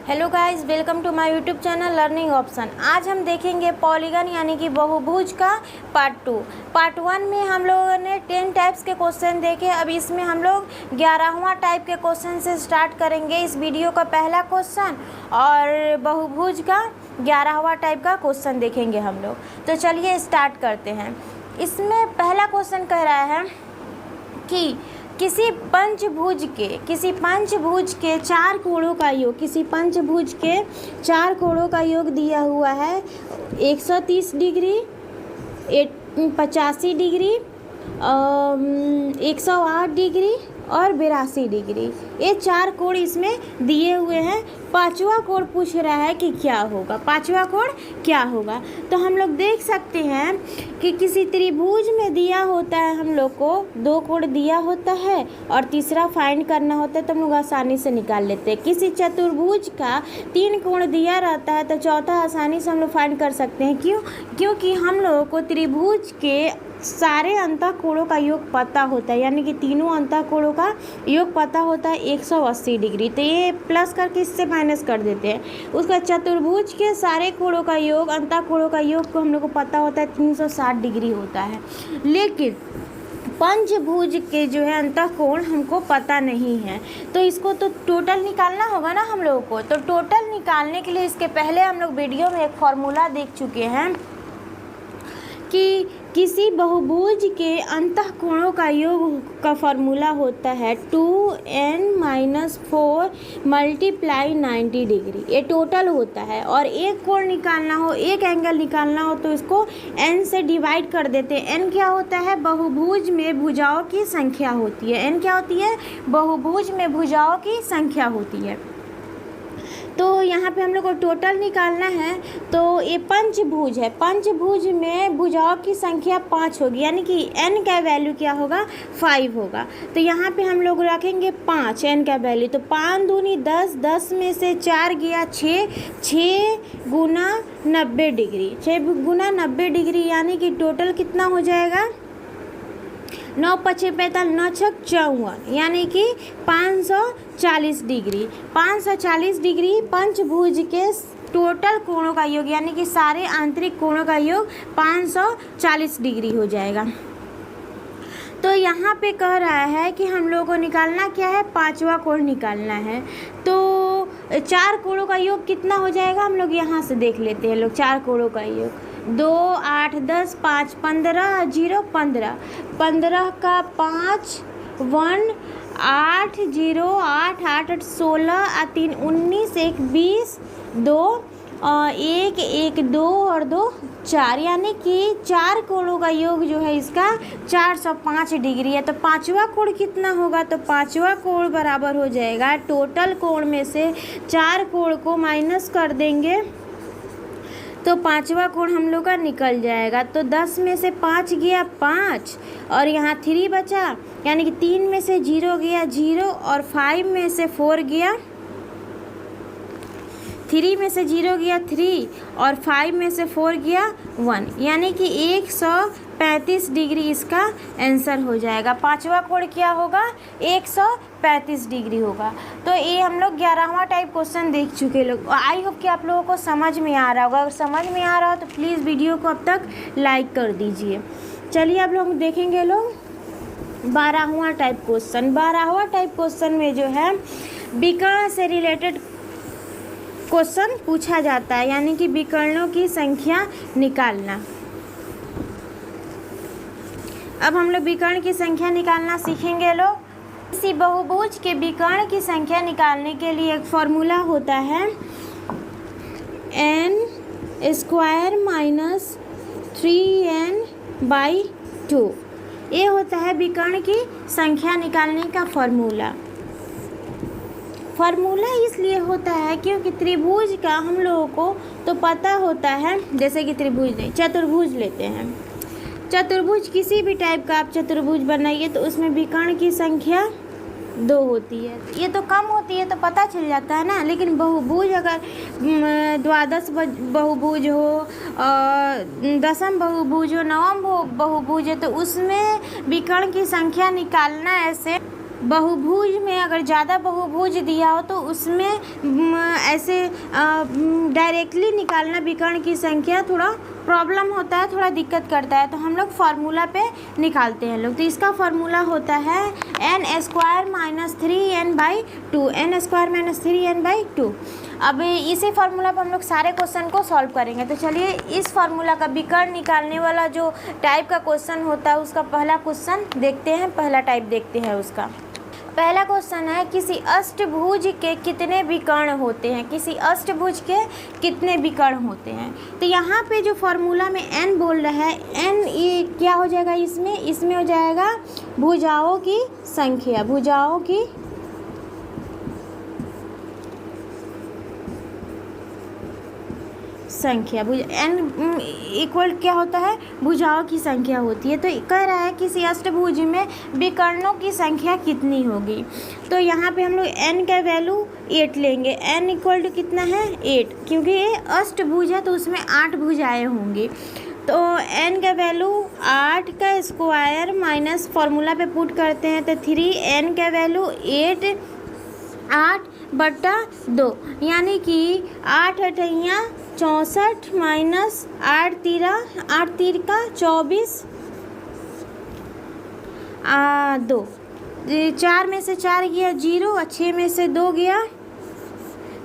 Hello guys, welcome to my YouTube channel learning option. आज हम देखेंगे पॉलीगन यानी कि बहुभुज का पार्ट 1 में हम लोगों ने 10 टाइप्स के क्वेश्चन देखे। अब इसमें हम लोग 11वां टाइप के क्वेश्चन से स्टार्ट करेंगे। इस वीडियो का पहला क्वेश्चन और बहुभुज का 11वां टाइप का क्वेश्चन देखेंगे हम लोग। तो चलिए स्टार्ट करते हैं। इसमें पहला क्वेश्चन कह रहा है कि किसी पंचभुज के चार कोणों का योग, किसी पंचभुज के चार कोणों का योग दिया हुआ है 130 डिग्री, 85 डिग्री, 108 डिग्री और 82 डिग्री। ये चार कोण इसमें दिए हुए हैं। पांचवा कोण पूछ रहा है कि क्या होगा, पांचवा कोण क्या होगा। तो हम लोग देख सकते हैं कि किसी त्रिभुज में दिया होता है, हम लोग को दो कोण दिया होता है और तीसरा फाइंड करना होता है, तो हम लोग आसानी से निकाल लेते हैं। किसी चतुर्भुज का 3 कोण दिया रहता है तो चौथा आसानी से हम लोग फाइंड कर सकते हैं। क्योंकि हम लोगों को त्रिभुज के सारे अंतःकोणों का योग पता होता है, यानी कि तीनों अंतःकोणों का योग पता होता है 180 डिग्री। तो ये प्लस करके इससे माइनस कर देते हैं। उसका चतुर्भुज के सारे कोणों का योग, अंतःकोणों का योग को हम लोग को पता होता है 360 डिग्री होता है। लेकिन पंचभुज के जो है अंतःकोण हमको पता नहीं है, तो इसको तो टोटल निकालना होगा ना हम लोगों को। तो टोटल निकालने के लिए इसके पहले हम लोग वीडियो में एक फॉर्मूला देख चुके हैं कि किसी बहुभुज के अंतःकोणों का योग का फॉर्मूला होता है 2n-4 × 90 डिग्री। ये टोटल होता है। और एक कोण निकालना हो, एक एंगल निकालना हो तो इसको n से डिवाइड कर देते हैं। n क्या होता है? बहुभुज में भुजाओं की संख्या होती है। n क्या होती है? बहुभुज में भुजाओं की संख्या होती है। तो यहाँ पे हम लोग को टोटल निकालना है। तो ये पंचभुज है, पंचभुज में भुजाओं की संख्या 5 होगी, यानी कि n का वैल्यू क्या होगा? 5 होगा। तो यहाँ पे हम लोग रखेंगे 5 n का वैल्यू। तो 5 दूनी 10, 10 में से 4 गया 6, 6 गुना 90 डिग्री, 6 गुना 90 डिग्री, यानी कि टोटल कितना हो जाएगा? 9 × 5 = 45, 9 × 6 = 54, यानी कि 540 डिग्री। 540 डिग्री पंचभुज के टोटल कोणों का योग, यानी कि सारे आंतरिक कोणों का योग 540 डिग्री हो जाएगा। तो यहाँ पे कह रहा है कि हम लोगों को निकालना क्या है? पांचवा कोण निकालना है। तो चार कोणों का योग कितना हो जाएगा? हम लोग यहाँ से देख लेते हैं। लोग चार कोणों का योग 2, 8, 10, 5, 15, 0, 15, 15 का 5, 1, 8, 0, 8, 8, 8, 16, 3, 19, 1, 20, 2, 1, 1, 2 और 2, 4, यानी कि चार कोणों का योग जो है इसका 405 डिग्री है। तो पांचवा कोण कितना होगा? तो पांचवा कोण बराबर हो जाएगा, टोटल कोण में से चार कोण को माइनस कर देंगे तो पांचवा कोण हम लोग का निकल जाएगा। तो 10 में से 5 गया 5 और यहाँ 3 बचा, यानी कि 3 में से 0 गया 0 और 5 में से 4 गया, 3 में से 0 गया 3 और 5 में से 4 गया 1, यानी कि 135 डिग्री इसका आंसर हो जाएगा। पांचवा कोण क्या होगा? 135 डिग्री होगा। तो ये हम लोग 11वां टाइप क्वेश्चन देख चुके लोग। आई होप कि आप लोगों को समझ में आ रहा होगा। अगर समझ में आ रहा हो तो प्लीज़ वीडियो को अब तक लाइक कर दीजिए। चलिए अब लोग देखेंगे लोग 12वां टाइप क्वेश्चन। 12वां टाइप क्वेश्चन में जो है विकर्ण से रिलेटेड क्वेश्चन पूछा जाता है, यानी कि विकर्णों की संख्या निकालना। अब हम लोग विकर्ण की संख्या निकालना सीखेंगे लोग। किसी बहुभुज के विकर्ण की संख्या निकालने के लिए एक फॉर्मूला होता है n² - 3n/2। ये होता है विकर्ण की संख्या निकालने का फॉर्मूला। फार्मूला इसलिए होता है क्योंकि त्रिभुज का हम लोगों को तो पता होता है, जैसे कि त्रिभुज नहीं, चतुर्भुज लेते हैं। चतुर्भुज किसी भी टाइप का आप चतुर्भुज बनाइए तो उसमें विकर्ण की संख्या 2 होती है। ये तो कम होती है तो पता चल जाता है ना, लेकिन बहुभुज अगर द्वादश बहुभुज हो, दशम बहुभुज हो, नवम बहुभुज है तो उसमें विकर्ण की संख्या निकालना ऐसे बहुभुज में अगर ज़्यादा बहुभुज दिया हो तो उसमें ऐसे डायरेक्टली निकालना विकर्ण की संख्या थोड़ा प्रॉब्लम होता है, थोड़ा दिक्कत करता है, तो हम लोग फार्मूला पे निकालते हैं लोग। तो इसका फार्मूला होता है n² - 3n/2, n² - 3n/2। अब इसी फार्मूला पर हम लोग सारे क्वेश्चन को सॉल्व करेंगे। तो चलिए इस फार्मूला का विकर्ण निकालने वाला जो टाइप का क्वेश्चन होता है उसका पहला क्वेश्चन देखते हैं, पहला टाइप देखते हैं उसका। पहला क्वेश्चन है किसी अष्टभुज के कितने विकर्ण होते हैं, किसी अष्टभुज के कितने विकर्ण होते हैं। तो यहाँ पे जो फार्मूला में n बोल रहा है, n ये क्या हो जाएगा, इसमें हो जाएगा भुजाओं की संख्या, भुजाओं की संख्या। n इक्वल क्या होता है, भुजाओं की संख्या होती है। तो कह रहा है किसी अष्टभुज में विकर्णों की संख्या कितनी होगी। तो यहाँ पे हम लोग n का वैल्यू 8 लेंगे। n इक्वल टू कितना है 8, क्योंकि ये अष्टभुज है तो उसमें 8 भुजाएं होंगी। तो n का वैल्यू 8 का स्क्वायर माइनस फार्मूला पे पुट करते हैं तो 3n का वैल्यू 8/2, यानी कि 8 अठैया 64 माइनस 8 तीरा 24 2, 4 में से 4 गया 0 और 6 में से 2 गया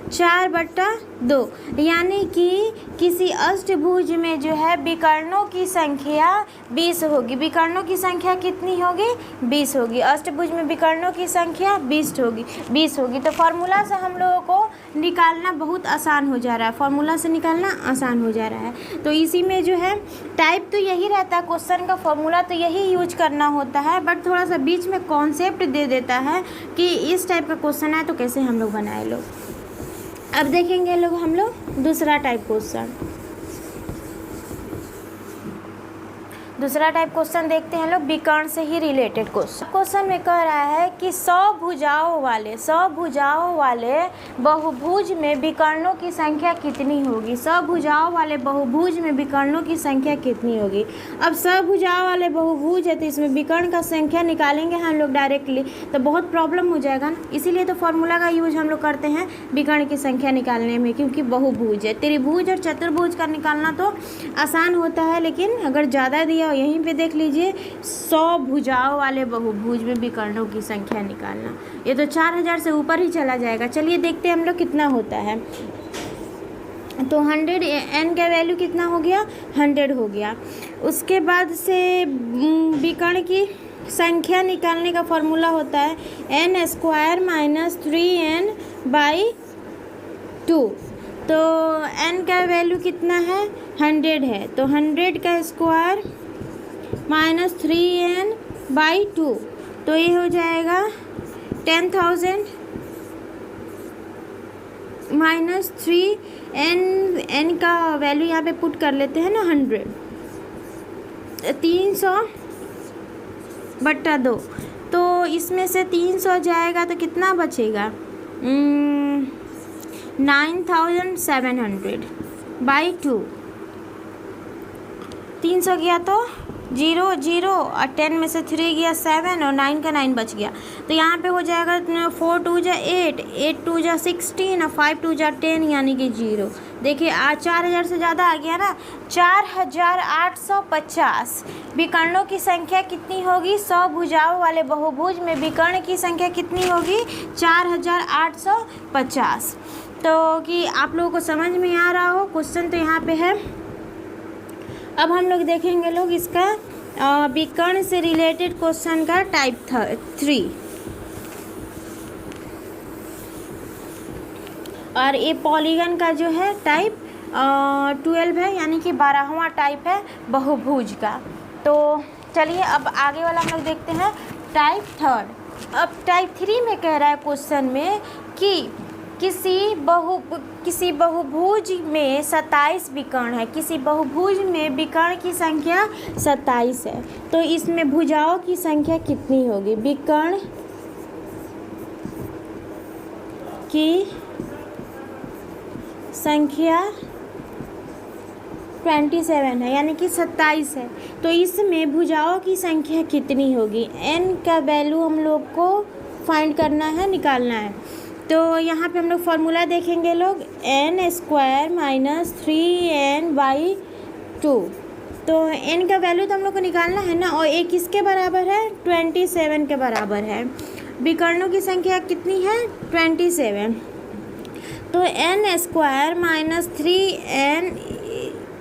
4/2, यानी कि किसी अष्टभुज में जो है विकर्णों की संख्या 20 होगी। विकर्णों की संख्या कितनी होगी, 20 होगी। अष्टभुज में विकर्णों की संख्या 20 होगी। तो फार्मूला से हम लोगों को निकालना बहुत आसान हो जा रहा है, फार्मूला से निकालना आसान हो जा रहा है। तो इसी में जो है टाइप तो यही रहता है, क्वेश्चन का फार्मूला तो यही यूज करना होता है, बट थोड़ा सा बीच में कॉन्सेप्ट दे देता है कि इस टाइप का क्वेश्चन है तो कैसे हम लोग बनाए लोग। अब देखेंगे लोग हम लोग दूसरा टाइप क्वेश्चन। दूसरा टाइप क्वेश्चन देखते हैं लोग, विकर्ण से ही रिलेटेड क्वेश्चन में कह रहा है कि 100 भुजाओं वाले बहुभुज में विकर्णों की संख्या कितनी होगी। 100 भुजाओं वाले बहुभुज में विकर्णों की संख्या कितनी होगी। अब 100 भुजाओं वाले बहुभुज है तो इसमें विकर्ण का संख्या निकालेंगे हम लोग डायरेक्टली तो बहुत प्रॉब्लम हो जाएगा ना, इसीलिए तो फार्मूला का यूज हम लोग करते हैं विकर्ण की संख्या निकालने में, क्योंकि बहुभुज है। त्रिभुज और चतुर्भुज का निकालना तो आसान होता है, लेकिन अगर ज़्यादा दिया यहीं पे देख लीजिए 100 भुजाओं वाले बहुभुज में विकर्णों की संख्या निकालना, ये तो 4000 से ऊपर ही चला जाएगा। चलिए देखते हैं हम लोग कितना होता है। तो 100 n का वैल्यू कितना हो गया, 100 हो गया। उसके बाद से विकर्ण की संख्या निकालने का फॉर्मूला होता है n² - 3n/2। तो n का वैल्यू कितना है, 100 है, तो 100 का स्क्वायर माइनस 3n/2, तो ये हो जाएगा 10,000 माइनस 3n का वैल्यू यहाँ पे पुट कर लेते हैं ना 100, 300/2। तो इसमें से 300 जाएगा तो कितना बचेगा, 9,700/2। 300 गया तो 0 0 और 10 में से 3 गया 7 और 9 का 9 बच गया। तो यहाँ पे हो जाएगा 4 2 जा 8, 8 2 जा 16 और 5 2 जा 10, यानी कि 0। देखिए आज 4000 से ज़्यादा आ गया ना, 4850 विकर्णों की संख्या कितनी होगी। 100 भुजाओं वाले बहुभुज में विकर्ण की संख्या कितनी होगी, 4850। तो कि आप लोगों को समझ में आ रहा हो, क्वेश्चन तो यहाँ पे है। अब हम लोग देखेंगे लोग इसका विकर्ण से रिलेटेड क्वेश्चन का टाइप 3। और ये पॉलीगन का जो है टाइप 12 है, यानी कि 12वां टाइप है बहुभुज का। तो चलिए अब आगे वाला हम लोग देखते हैं टाइप 3। अब टाइप 3 में कह रहा है क्वेश्चन में कि किसी बहुभुज में 27 विकर्ण है। किसी बहुभुज में विकर्ण की संख्या 27 है, तो इसमें भुजाओं की संख्या कितनी होगी। विकर्ण की संख्या 27 है, यानी कि 27 है, तो इसमें भुजाओं की संख्या कितनी होगी। n का वैल्यू हम लोग को फाइंड करना है, निकालना है। तो यहाँ पे हम लोग फार्मूला देखेंगे लोग, n स्क्वायर माइनस 3n/2। तो n का वैल्यू तो हम लोग को निकालना है ना, और एक किसके बराबर है, 27 के बराबर है। विकर्णों की संख्या कितनी है, 27। तो n स्क्वायर माइनस 3n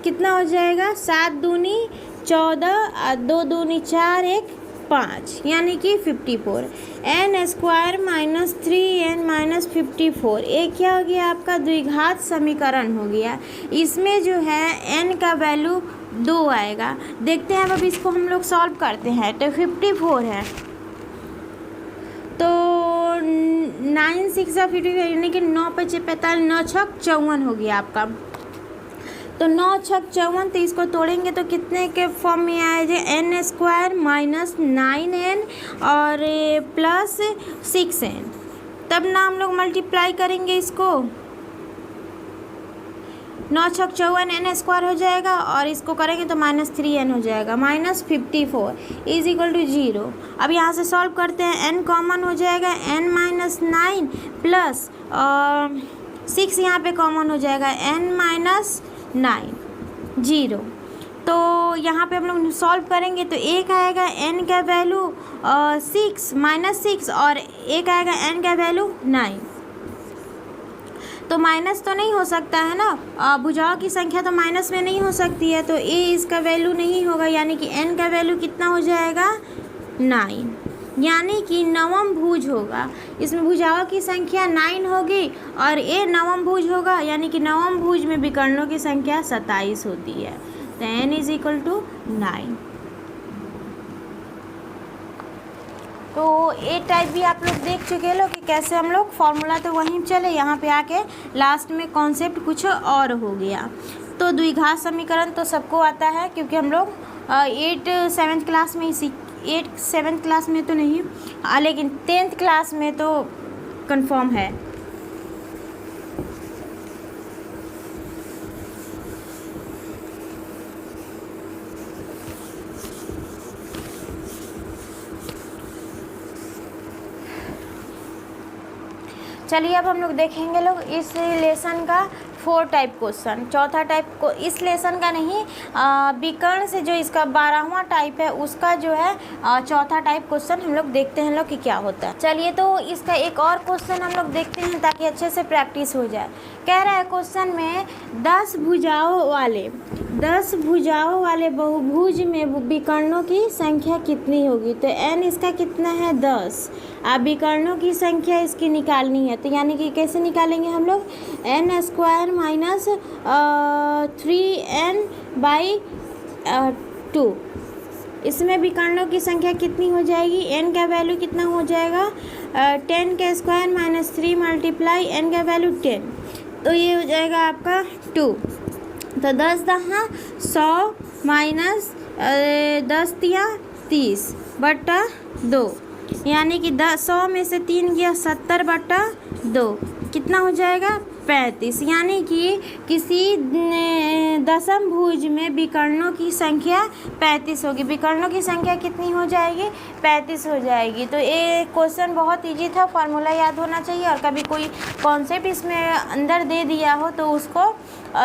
कितना हो जाएगा, 7 दूनी 14, 2 दूनी 4, 1 5, यानी कि 54। n square minus 3n minus 54, एक क्या हो गया आपका, द्विघात समीकरण हो गया। इसमें जो है n का वैल्यू 2 आएगा। देखते हैं अब इसको हम लोग सॉल्व करते हैं। तो 54 है, तो 9 6 54, यानी कि 9 5 45, 9 6 54 हो गया आपका। तो 9 6 54, तो इसको तोड़ेंगे तो कितने के फॉर्म में आएगा, n स्क्वायर माइनस 9n और प्लस 6n। तब ना हम लोग मल्टीप्लाई करेंगे इसको, 9 6 54 n स्क्वायर हो जाएगा, और इसको करेंगे तो माइनस 3n हो जाएगा, माइनस 54 इज इक्वल टू 0। अब यहाँ से सॉल्व करते हैं, n कॉमन हो जाएगा, n माइनस 9 प्लस 6 यहाँ पे कॉमन हो जाएगा, n माइनस 9 0। तो यहाँ पे हम लोग सॉल्व करेंगे तो एक आएगा n का वैल्यू 6 माइनस 6, और एक आएगा n का वैल्यू 9। तो माइनस तो नहीं हो सकता है ना, भुजाओं की संख्या तो माइनस में नहीं हो सकती है, तो a इसका वैल्यू नहीं होगा, यानी कि n का वैल्यू कितना हो जाएगा, 9, यानी कि नवम भुज होगा। इसमें भुजाओं की संख्या 9 होगी और a नवम भुज होगा, यानी कि नवम भुज में विकर्णों की संख्या 27 होती है। तो n इज इक्वल टू 9। तो ए टाइप भी आप लोग देख चुके लोग कि कैसे हम लोग फॉर्मूला तो वहीं चले, यहाँ पे आके लास्ट में कॉन्सेप्ट कुछ और हो गया। तो द्विघात समीकरण तो सबको आता है, क्योंकि हम लोग 7th क्लास में ही 7th क्लास में तो नहीं, लेकिन 10th क्लास में तो कंफर्म है। चलिए अब हम लोग देखेंगे लोग इस लेसन का 4 टाइप क्वेश्चन। चौथा टाइप को इस लेसन का नहीं, विकर्ण से जो इसका 12वां टाइप है उसका जो है चौथा टाइप क्वेश्चन हम लोग देखते हैं लोग कि क्या होता है। चलिए तो इसका एक और क्वेश्चन हम लोग देखते हैं ताकि अच्छे से प्रैक्टिस हो जाए। कह रहा है क्वेश्चन में 10 भुजाओं वाले बहुभुज में विकर्णों की संख्या कितनी होगी। तो n इसका कितना है, 10। अब विकर्णों की संख्या इसकी निकालनी है, तो यानी कि कैसे निकालेंगे हम लोग, n स्क्वायर माइनस 3n/2। इसमें विकर्णों की संख्या कितनी हो जाएगी, n का वैल्यू कितना हो जाएगा, 10 का स्क्वायर माइनस 3 मल्टीप्लाई n का वैल्यू 10, तो ये हो जाएगा आपका 2। तो 10 दहा 100 माइनस 10 तिया 30/2, यानी कि 100 में से 3 गया 70/2, कितना हो जाएगा 35। यानी कि किसी दशम भुज में विकर्णों की संख्या 35 होगी। विकर्णों की संख्या कितनी हो जाएगी, 35 हो जाएगी। तो ये क्वेश्चन बहुत इजी था, फार्मूला याद होना चाहिए, और कभी कोई कॉन्सेप्ट इसमें अंदर दे दिया हो तो उसको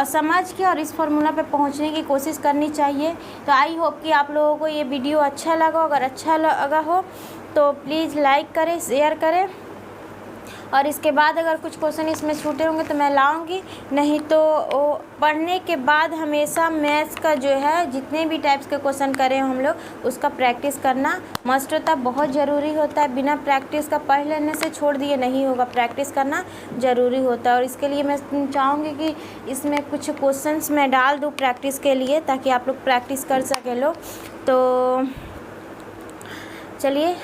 समझ के और इस फार्मूला पे पहुंचने की कोशिश करनी चाहिए। तो आई होप कि आप लोगों को ये वीडियो अच्छा लगा। अगर अच्छा लगा हो तो प्लीज़ लाइक करें, शेयर करें, और इसके बाद अगर कुछ क्वेश्चन इसमें छूटे होंगे तो मैं लाऊंगी, नहीं तो पढ़ने के बाद हमेशा मैथ्स का जो है जितने भी टाइप्स के क्वेश्चन करें हम लोग उसका प्रैक्टिस करना मस्ट होता है, बहुत ज़रूरी होता है। बिना प्रैक्टिस का पढ़ लेने से छोड़ दिए नहीं होगा, प्रैक्टिस करना ज़रूरी होता है। और इसके लिए मैं चाहूँगी कि इसमें कुछ क्वेश्चंस मैं डाल दूँ प्रैक्टिस के लिए, ताकि आप लोग प्रैक्टिस कर सकें लोग। तो चलिए।